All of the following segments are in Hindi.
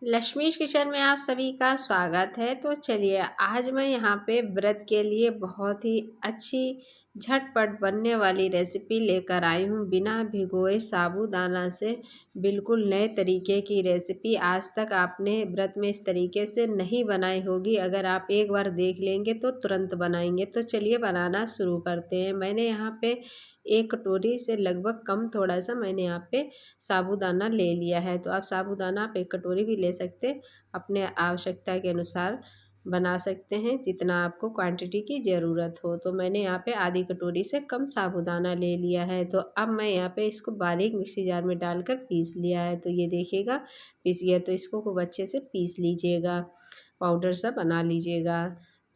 लक्ष्मीज किचन में आप सभी का स्वागत है। तो चलिए आज मैं यहाँ पे व्रत के लिए बहुत ही अच्छी झटपट बनने वाली रेसिपी लेकर आई हूँ। बिना भिगोए साबूदाना से बिल्कुल नए तरीके की रेसिपी। आज तक आपने व्रत में इस तरीके से नहीं बनाई होगी। अगर आप एक बार देख लेंगे तो तुरंत बनाएंगे। तो चलिए बनाना शुरू करते हैं। मैंने यहाँ पे एक कटोरी से लगभग कम थोड़ा सा मैंने यहाँ पे साबूदाना ले लिया है। तो आप साबूदाना आप एक कटोरी भी ले सकते, अपने आवश्यकता के अनुसार बना सकते हैं जितना आपको क्वांटिटी की ज़रूरत हो। तो मैंने यहाँ पे आधी कटोरी से कम साबूदाना ले लिया है। तो अब मैं यहाँ पे इसको बारीक मिक्सी जार में डालकर पीस लिया है। तो ये देखिएगा पीस गया। तो इसको खूब अच्छे से पीस लीजिएगा, पाउडर सा बना लीजिएगा।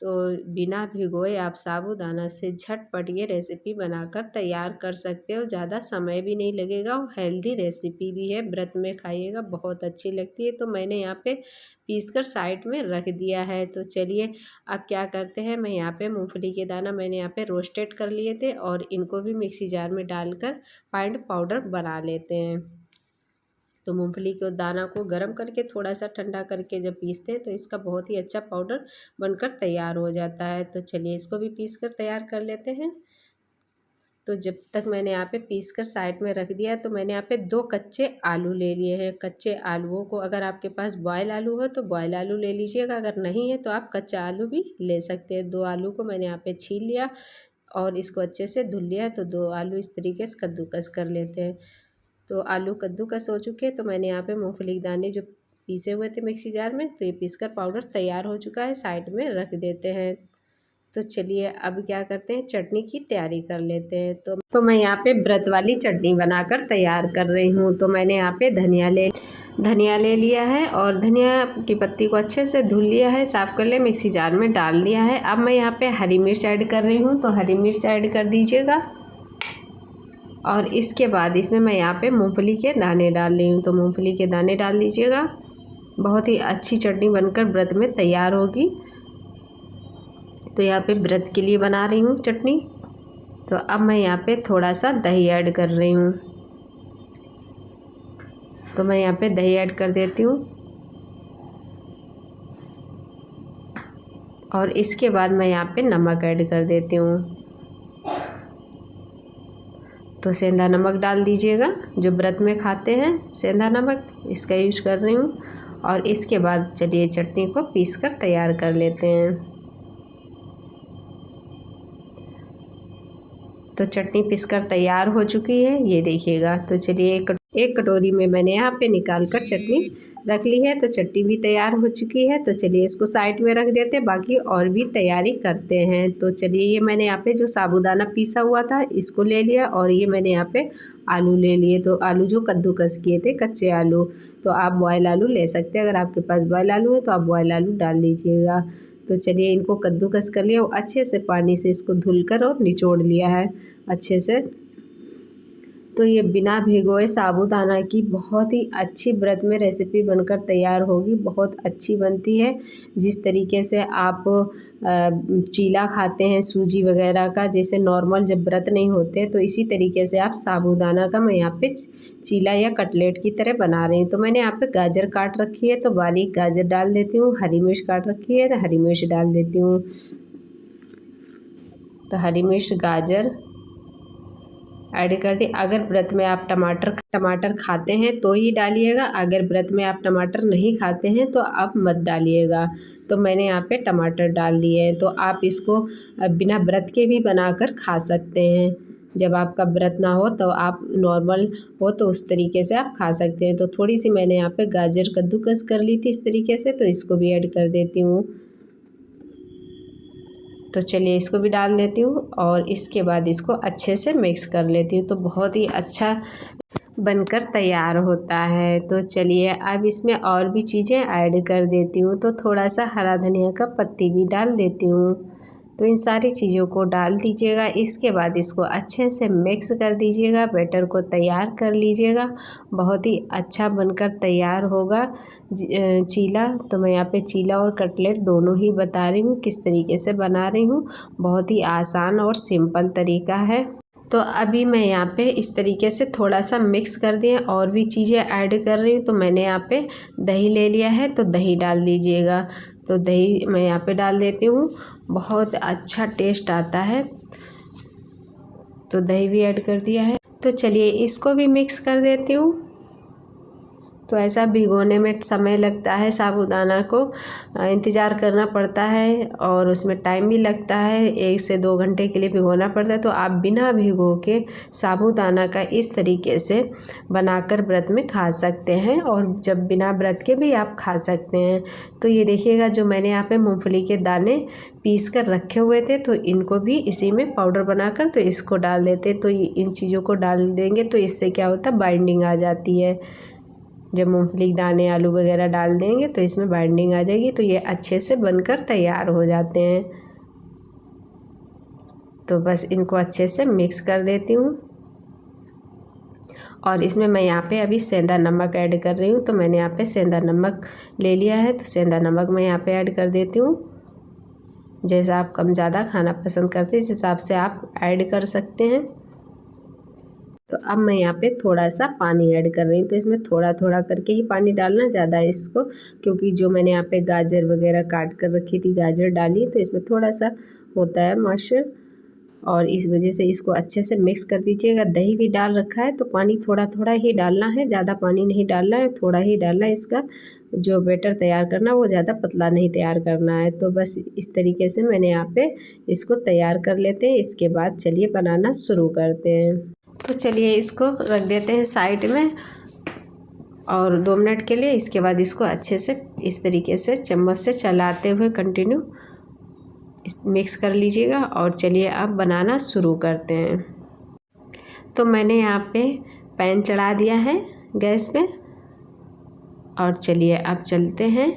तो बिना भिगोए आप साबूदाना से झटपट ये रेसिपी बनाकर तैयार कर सकते हो। ज़्यादा समय भी नहीं लगेगा और हेल्दी रेसिपी भी है। व्रत में खाइएगा, बहुत अच्छी लगती है। तो मैंने यहाँ पे पीस कर साइड में रख दिया है। तो चलिए अब क्या करते हैं, मैं यहाँ पे मूंगफली के दाना मैंने यहाँ पे रोस्टेड कर लिए थे और इनको भी मिक्सी जार में डालकर फाइन पाउडर बना लेते हैं। तो मूंगफली के दाना को गर्म करके थोड़ा सा ठंडा करके जब पीसते हैं तो इसका बहुत ही अच्छा पाउडर बनकर तैयार हो जाता है। तो चलिए इसको भी पीस कर तैयार कर लेते हैं। तो जब तक मैंने यहाँ पे पीस कर साइड में रख दिया, तो मैंने यहाँ पे 2 कच्चे आलू ले लिए हैं। कच्चे आलूओं को अगर आपके पास बॉयल आलू हो तो बॉयल आलू ले लीजिएगा, अगर नहीं है तो आप कच्चा आलू भी ले सकते हैं। 2 आलू को मैंने यहाँ पे छील लिया और इसको अच्छे से धुल लिया। तो 2 आलू इस तरीके से कद्दूकस कर लेते हैं। तो आलू कद्दूकस हो चुके हैं। तो मैंने यहाँ पे मूंगफली के दाने जो पीसे हुए थे मिक्सी जार में, तो ये पीसकर पाउडर तैयार हो चुका है, साइड में रख देते हैं। तो चलिए अब क्या करते हैं, चटनी की तैयारी कर लेते हैं। तो मैं यहाँ पे व्रत वाली चटनी बनाकर तैयार कर रही हूँ। तो मैंने यहाँ पे धनिया ले लिया है और धनिया की पत्ती को अच्छे से धुल लिया है, साफ़ कर ले, मिक्सी जार में डाल दिया है। अब मैं यहाँ पे हरी मिर्च ऐड कर रही हूँ। तो हरी मिर्च ऐड कर दीजिएगा और इसके बाद इसमें मैं यहाँ पे मूंगफली के दाने डाल रही हूँ। तो मूंगफली के दाने डाल दीजिएगा। बहुत ही अच्छी चटनी बनकर व्रत में तैयार होगी। तो यहाँ पे व्रत के लिए बना रही हूँ चटनी। तो अब मैं यहाँ पे थोड़ा सा दही ऐड कर रही हूँ। तो मैं यहाँ पे दही ऐड कर देती हूँ और इसके बाद मैं यहाँ पे नमक ऐड कर देती हूँ। तो सेंधा नमक डाल दीजिएगा, जो व्रत में खाते हैं सेंधा नमक, इसका यूज कर रही हूँ। और इसके बाद चलिए चटनी को पीसकर तैयार कर लेते हैं। तो चटनी पीसकर तैयार हो चुकी है, ये देखिएगा। तो चलिए एक कटोरी में मैंने यहाँ पे निकाल कर चटनी रख ली है। तो चटनी भी तैयार हो चुकी है। तो चलिए इसको साइड में रख देते हैं, बाकी और भी तैयारी करते हैं। तो चलिए ये मैंने यहाँ पे जो साबूदाना पीसा हुआ था इसको ले लिया और ये मैंने यहाँ पे आलू ले लिए। तो आलू जो कद्दूकस किए थे, कच्चे आलू, तो आप बॉयल आलू ले सकते हैं। अगर आपके पास बॉयल आलू है तो आप बॉयल आलू डाल दीजिएगा। तो चलिए इनको कद्दूकस कर लिया और अच्छे से पानी से इसको धुलकर और निचोड़ लिया है अच्छे से। तो ये बिना भिगोए साबूदाना की बहुत ही अच्छी व्रत में रेसिपी बनकर तैयार होगी। बहुत अच्छी बनती है। जिस तरीके से आप चीला खाते हैं सूजी वगैरह का, जैसे नॉर्मल जब व्रत नहीं होते, तो इसी तरीके से आप साबूदाना का मैं यहाँ पे चीला या कटलेट की तरह बना रही हूँ। तो मैंने यहाँ पे गाजर काट रखी है, तो बारीक गाजर डाल देती हूँ। हरी मिर्च काट रखी है तो हरी मिर्च डाल देती हूँ। तो हरी मिर्च गाजर ऐड कर दी। अगर व्रत में आप टमाटर खाते हैं तो ही डालिएगा, अगर व्रत में आप टमाटर नहीं खाते हैं तो आप मत डालिएगा। तो मैंने यहाँ पे टमाटर डाल दिए हैं। तो आप इसको बिना व्रत के भी बनाकर खा सकते हैं। जब आपका व्रत ना हो तो आप नॉर्मल हो तो उस तरीके से आप खा सकते हैं। तो थोड़ी सी मैंने यहाँ पे गाजर कद्दूकस कर ली थी इस तरीके से, तो इसको भी ऐड कर देती हूँ। तो चलिए इसको भी डाल देती हूँ और इसके बाद इसको अच्छे से मिक्स कर लेती हूँ। तो बहुत ही अच्छा बनकर तैयार होता है। तो चलिए अब इसमें और भी चीज़ें ऐड कर देती हूँ। तो थोड़ा सा हरा धनिया का पत्ती भी डाल देती हूँ। तो इन सारी चीज़ों को डाल दीजिएगा। इसके बाद इसको अच्छे से मिक्स कर दीजिएगा, बैटर को तैयार कर लीजिएगा। बहुत ही अच्छा बनकर तैयार होगा चीला। तो मैं यहाँ पे चीला और कटलेट दोनों ही बता रही हूँ किस तरीके से बना रही हूँ। बहुत ही आसान और सिंपल तरीका है। तो अभी मैं यहाँ पे इस तरीके से थोड़ा सा मिक्स कर दिया और भी चीज़ें ऐड कर रही हूँ। तो मैंने यहाँ पे दही ले लिया है, तो दही डाल दीजिएगा। तो दही मैं यहाँ पे डाल देती हूँ, बहुत अच्छा टेस्ट आता है। तो दही भी ऐड कर दिया है। तो चलिए इसको भी मिक्स कर देती हूँ। तो ऐसा भिगोने में समय लगता है, साबूदाना को इंतज़ार करना पड़ता है और उसमें टाइम भी लगता है, 1 से 2 घंटे के लिए भिगोना पड़ता है। तो आप बिना भिगो के साबूदाना का इस तरीके से बनाकर व्रत में खा सकते हैं और जब बिना व्रत के भी आप खा सकते हैं। तो ये देखिएगा, जो मैंने यहाँ पे मूंगफली के दाने पीस कर रखे हुए थे, तो इनको भी इसी में पाउडर बनाकर तो इसको डाल देते। तो इन चीज़ों को डाल देंगे तो इससे क्या होता है, बाइंडिंग आ जाती है। जब मूंगफली दाने आलू वगैरह डाल देंगे तो इसमें बाइंडिंग आ जाएगी, तो ये अच्छे से बनकर तैयार हो जाते हैं। तो बस इनको अच्छे से मिक्स कर देती हूँ और इसमें मैं यहाँ पे अभी सेंधा नमक ऐड कर रही हूँ। तो मैंने यहाँ पे सेंधा नमक ले लिया है, तो सेंधा नमक मैं यहाँ पे ऐड कर देती हूँ। जैसा आप कम ज़्यादा खाना पसंद करते हैं इस हिसाब से आप ऐड कर सकते हैं। तो अब मैं यहाँ पे थोड़ा सा पानी ऐड कर रही हूँ। तो इसमें थोड़ा थोड़ा करके ही पानी डालना, ज़्यादा इसको, क्योंकि जो मैंने यहाँ पे गाजर वगैरह काट कर रखी थी, गाजर डाली, तो इसमें थोड़ा सा होता है मॉइस्चर और इस वजह से इसको अच्छे से मिक्स कर दीजिएगा। दही भी डाल रखा है तो पानी थोड़ा थोड़ा ही डालना है, ज़्यादा पानी नहीं डालना है, थोड़ा ही डालना है। इसका जो बैटर तैयार करना वो ज़्यादा पतला नहीं तैयार करना है। तो बस इस तरीके से मैंने यहाँ पे इसको तैयार कर लेते हैं। इसके बाद चलिए बनाना शुरू करते हैं। तो चलिए इसको रख देते हैं साइड में और 2 मिनट के लिए। इसके बाद इसको अच्छे से इस तरीके से चम्मच से चलाते हुए कंटिन्यू मिक्स कर लीजिएगा और चलिए अब बनाना शुरू करते हैं। तो मैंने यहाँ पे पैन चढ़ा दिया है गैस पे और चलिए अब चलते हैं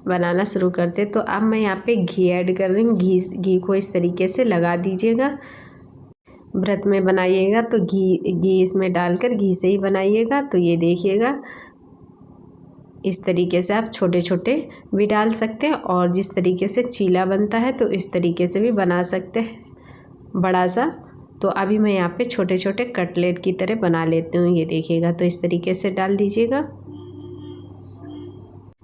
बनाना शुरू करते। तो अब मैं यहाँ पे घी ऐड कर रही हूँ। घी को इस तरीके से लगा दीजिएगा। व्रत में बनाइएगा तो घी इसमें डालकर घी से ही बनाइएगा। तो ये देखिएगा, इस तरीके से आप छोटे छोटे भी डाल सकते हैं और जिस तरीके से चीला बनता है तो इस तरीके से भी बना सकते हैं बड़ा सा। तो अभी मैं यहाँ पे छोटे छोटे कटलेट की तरह बना लेती हूँ। ये देखिएगा, तो इस तरीके से डाल दीजिएगा।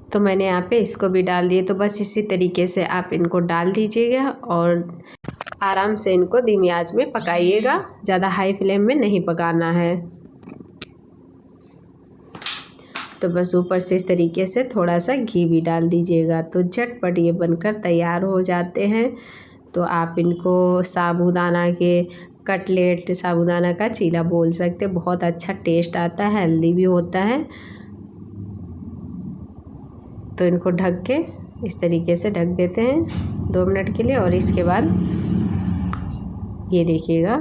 तो मैंने यहाँ पे इसको भी डाल दिए। तो बस इसी तरीके से आप इनको डाल दीजिएगा और आराम से इनको धीमी आंच में पकाइएगा, ज़्यादा हाई फ्लेम में नहीं पकाना है। तो बस ऊपर से इस तरीके से थोड़ा सा घी भी डाल दीजिएगा। तो झटपट ये बनकर तैयार हो जाते हैं। तो आप इनको साबूदाना के कटलेट, साबूदाना का चीला बोल सकते हैं। बहुत अच्छा टेस्ट आता है, हेल्दी भी होता है। तो इनको ढक के इस तरीके से ढक देते हैं 2 मिनट के लिए और इसके बाद ये देखिएगा,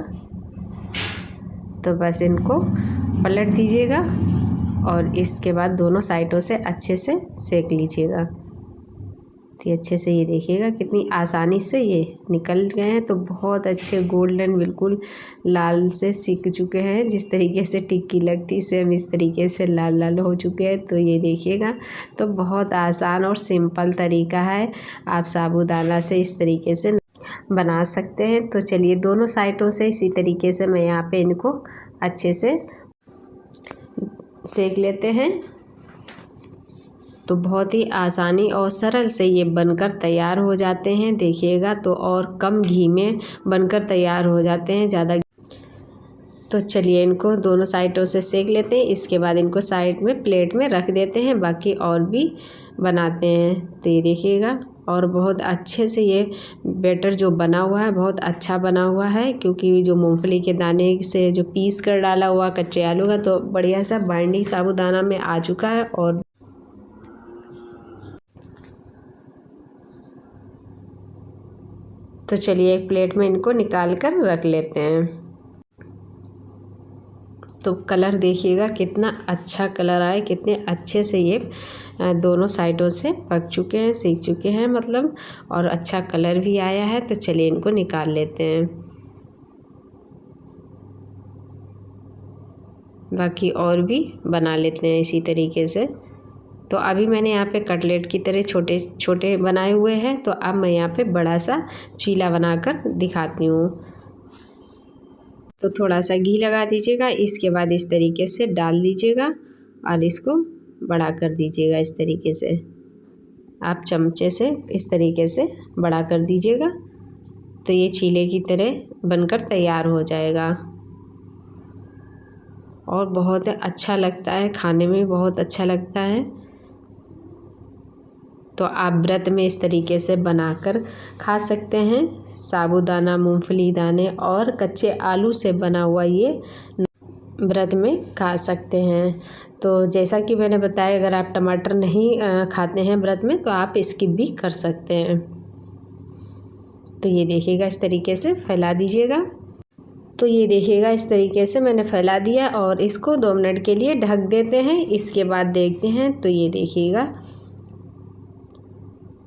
तो बस इनको पलट दीजिएगा और इसके बाद दोनों साइडों से अच्छे से सेक लीजिएगा। तो अच्छे से ये देखिएगा कितनी आसानी से ये निकल गए हैं। तो बहुत अच्छे गोल्डन, बिल्कुल लाल से सिक चुके हैं। जिस तरीके से टिक्की लगती सेम इस तरीके से लाल लाल हो चुके हैं। तो ये देखिएगा, तो बहुत आसान और सिंपल तरीका है, आप साबूदाना से इस तरीके से बना सकते हैं। तो चलिए दोनों साइडों से इसी तरीके से मैं यहाँ पे इनको अच्छे से सेक लेते हैं। तो बहुत ही आसानी और सरल से ये बनकर तैयार हो जाते हैं। देखिएगा, तो और कम घी में बनकर तैयार हो जाते हैं, ज़्यादा। तो चलिए इनको दोनों साइडों से सेक लेते हैं। इसके बाद इनको साइड में प्लेट में रख देते हैं, बाकी और भी बनाते हैं। तो ये देखिएगा, और बहुत अच्छे से ये बैटर जो बना हुआ है बहुत अच्छा बना हुआ है, क्योंकि जो मूंगफली के दाने से जो पीस कर डाला हुआ कच्चे आलू का, तो बढ़िया सा बाइंडिंग साबूदाना में आ चुका है। और तो चलिए एक प्लेट में इनको निकाल कर रख लेते हैं। तो कलर देखिएगा कितना अच्छा कलर आया, कितने अच्छे से ये दोनों साइडों से पक चुके हैं, सीख चुके हैं मतलब, और अच्छा कलर भी आया है। तो चलिए इनको निकाल लेते हैं। बाकी और भी बना लेते हैं इसी तरीके से। तो अभी मैंने यहाँ पे कटलेट की तरह छोटे छोटे बनाए हुए हैं। तो अब मैं यहाँ पे बड़ा सा चीला बनाकर दिखाती हूँ। तो थोड़ा सा घी लगा दीजिएगा। इसके बाद इस तरीके से डाल दीजिएगा और इसको बड़ा कर दीजिएगा। इस तरीके से आप चमचे से इस तरीके से बड़ा कर दीजिएगा, तो ये चीले की तरह बनकर तैयार हो जाएगा और बहुत अच्छा लगता है, खाने में बहुत अच्छा लगता है। तो आप व्रत में इस तरीके से बनाकर खा सकते हैं। साबूदाना, मूंगफली दाने और कच्चे आलू से बना हुआ ये व्रत में खा सकते हैं। तो जैसा कि मैंने बताया, अगर आप टमाटर नहीं खाते हैं व्रत में तो आप स्किप भी कर सकते हैं। तो ये देखिएगा, इस तरीके से फैला दीजिएगा। तो ये देखिएगा, इस तरीके से मैंने फैला दिया और इसको 2 मिनट के लिए ढक देते हैं। इसके बाद देखते हैं। तो ये देखिएगा,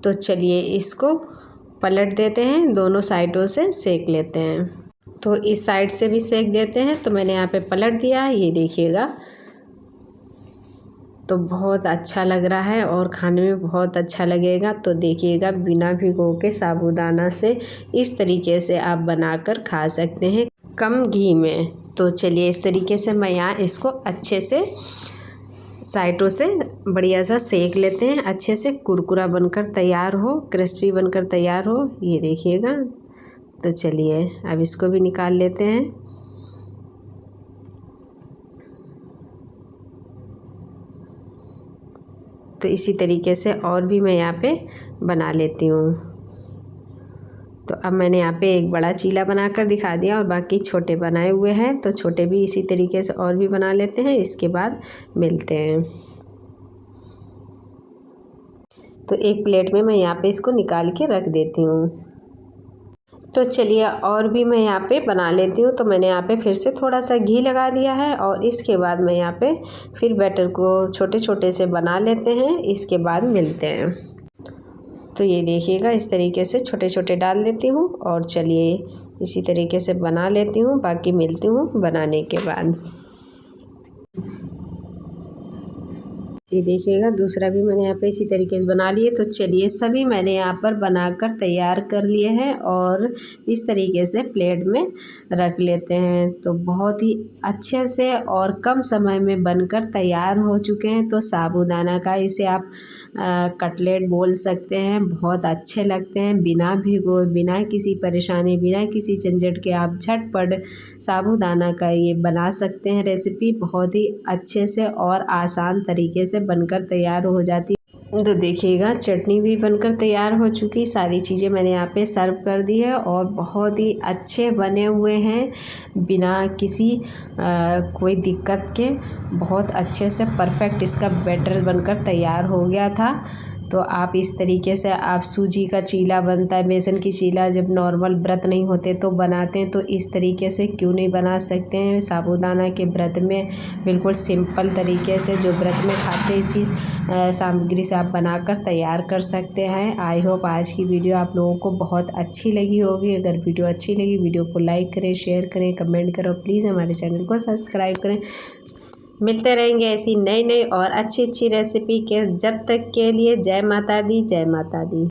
तो चलिए इसको पलट देते हैं, दोनों साइडों से सेक लेते हैं। तो इस साइड से भी सेक देते हैं। तो मैंने यहाँ पे पलट दिया, ये देखिएगा, तो बहुत अच्छा लग रहा है और खाने में बहुत अच्छा लगेगा। तो देखिएगा, बिना भिगो के साबूदाना से इस तरीके से आप बनाकर खा सकते हैं कम घी में। तो चलिए इस तरीके से मैं यहाँ इसको अच्छे से साइडों से बढ़िया सा सेक लेते हैं, अच्छे से कुरकुरा बनकर तैयार हो, क्रिस्पी बनकर तैयार हो। ये देखिएगा, तो चलिए अब इसको भी निकाल लेते हैं। तो इसी तरीके से और भी मैं यहाँ पे बना लेती हूँ। तो अब मैंने यहाँ पे एक बड़ा चीला बनाकर दिखा दिया और बाकी छोटे बनाए हुए हैं। तो छोटे भी इसी तरीके से और भी बना लेते हैं, इसके बाद मिलते हैं। तो एक प्लेट में मैं यहाँ पे इसको निकाल के रख देती हूँ। तो चलिए और भी मैं यहाँ पे बना लेती हूँ। तो मैंने यहाँ पे फिर से थोड़ा सा घी लगा दिया है और इसके बाद मैं यहाँ पे फिर बैटर को छोटे छोटे से बना लेते हैं, इसके बाद मिलते हैं। तो ये देखिएगा, इस तरीके से छोटे छोटे डाल देती हूँ और चलिए इसी तरीके से बना लेती हूँ, बाकी मिलती हूँ बनाने के बाद। ये देखिएगा, दूसरा भी मैंने यहाँ पे इसी तरीके से बना लिए। तो चलिए सभी मैंने यहाँ पर बनाकर तैयार कर लिए हैं और इस तरीके से प्लेट में रख लेते हैं। तो बहुत ही अच्छे से और कम समय में बनकर तैयार हो चुके हैं। तो साबूदाना का इसे आप कटलेट बोल सकते हैं, बहुत अच्छे लगते हैं। बिना भिगोए, बिना किसी परेशानी, बिना किसी झंझट के आप झटपट साबूदाना का ये बना सकते हैं रेसिपी, बहुत ही अच्छे से और आसान तरीके से बनकर तैयार हो जाती। तो देखिएगा, चटनी भी बनकर तैयार हो चुकी, सारी चीज़ें मैंने यहाँ पे सर्व कर दी है और बहुत ही अच्छे बने हुए हैं, बिना किसी कोई दिक्कत के बहुत अच्छे से परफेक्ट इसका बैटर बनकर तैयार हो गया था। तो आप इस तरीके से आप सूजी का चीला बनता है, बेसन की चीला जब नॉर्मल व्रत नहीं होते तो बनाते हैं, तो इस तरीके से क्यों नहीं बना सकते हैं साबूदाना के व्रत में। बिल्कुल सिंपल तरीके से जो व्रत में खाते हैं इसी सामग्री से आप बनाकर तैयार कर सकते हैं। आई होप आज की वीडियो आप लोगों को बहुत अच्छी लगी होगी। अगर वीडियो अच्छी लगी, वीडियो को लाइक करें, शेयर करें, कमेंट करें और प्लीज़ हमारे चैनल को सब्सक्राइब करें। मिलते रहेंगे ऐसी नई नई और अच्छी अच्छी रेसिपी के। जब तक के लिए जय माता दी, जय माता दी।